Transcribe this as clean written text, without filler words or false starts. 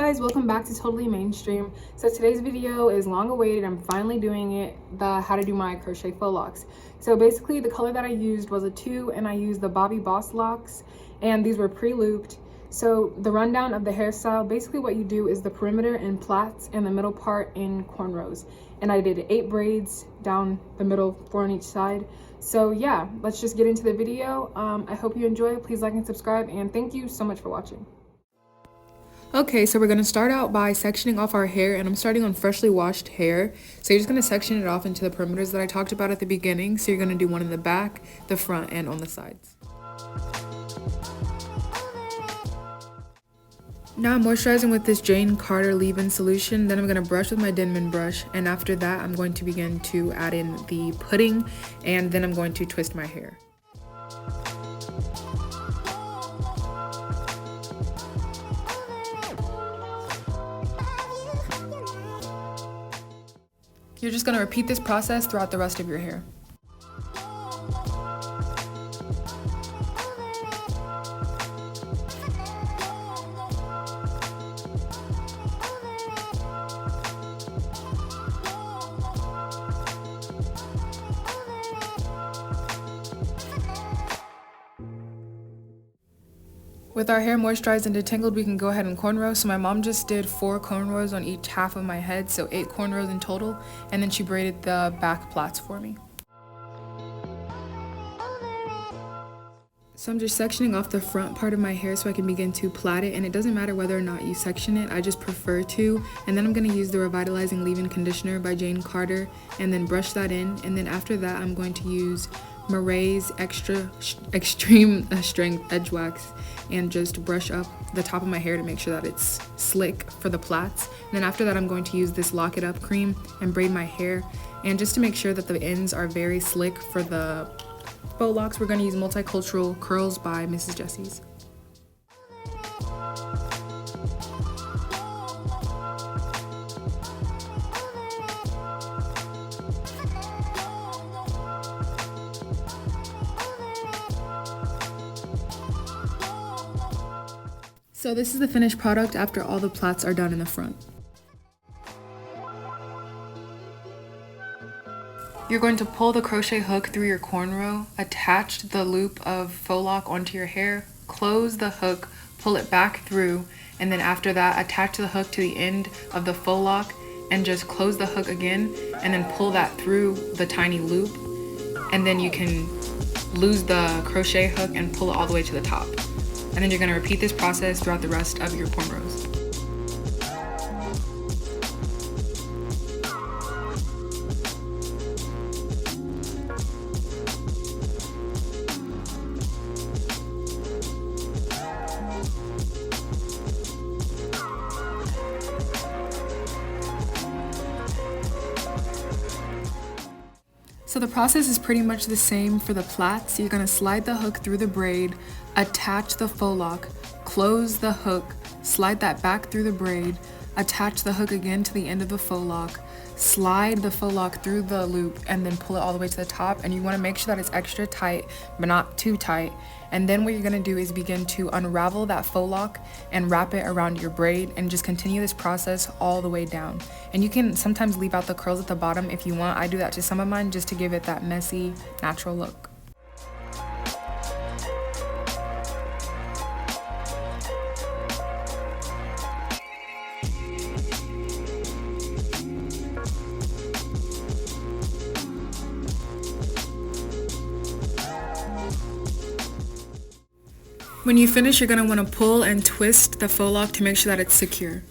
guys, welcome back to Totally Mainstream. So today's video is long awaited. I'm finally doing it, the how to do my crochet faux locks. So basically the color that I used was a 2 and I used the Bobbi Boss locks, and these were pre-looped. So the rundown of the hairstyle, basically what you do is the perimeter in plaits and the middle part in cornrows. And I did 8 braids down the middle, 4 on each side. So yeah, let's just get into the video. I hope you enjoy. Please like and subscribe, and thank you so much for watching. Okay, so we're going to start out by sectioning off our hair, and I'm starting on freshly washed hair. So you're just going to section it off into the perimeters that I talked about at the beginning. So you're going to do one in the back, the front, and on the sides. Now I'm moisturizing with this Jane Carter leave-in solution. Then I'm going to brush with my Denman brush, and after that I'm going to begin to add in the pudding, and then I'm going to twist my hair. You're just going to repeat this process throughout the rest of your hair. With our hair moisturized and detangled, we can go ahead and cornrow. So my mom just did 4 cornrows on each half of my head, so 8 cornrows in total, and then she braided the back plaits for me. So I'm just sectioning off the front part of my hair so I can begin to plait it, and it doesn't matter whether or not you section it, I just prefer to. And then I'm going to use the Revitalizing Leave-In Conditioner by Jane Carter and then brush that in, and then after that I'm going to use Marae's Extreme Strength Edge Wax and just brush up the top of my hair to make sure that it's slick for the plaits. And then after that I'm going to use this Lock It Up cream and braid my hair, and just to make sure that the ends are very slick for the faux locks, we're going to use Multicultural Curls by Mrs. Jessie's. So this is the finished product after all the plaits are done in the front. You're going to pull the crochet hook through your cornrow, attach the loop of faux lock onto your hair, close the hook, pull it back through, and then after that attach the hook to the end of the faux lock and just close the hook again, and then pull that through the tiny loop, and then you can lose the crochet hook and pull it all the way to the top. And then you're going to repeat this process throughout the rest of your cornrows. So the process is pretty much the same for the plaits. You're going to slide the hook through the braid, attach the faux lock, close the hook, slide that back through the braid, attach the hook again to the end of the faux lock, slide the faux lock through the loop, and then pull it all the way to the top. And you want to make sure that it's extra tight but not too tight. And then what you're going to do is begin to unravel that faux lock and wrap it around your braid, and just continue this process all the way down. And you can sometimes leave out the curls at the bottom if you want. I do that to some of mine just to give it that messy, natural look. When you finish, you're going to want to pull and twist the faux lock to make sure that it's secure.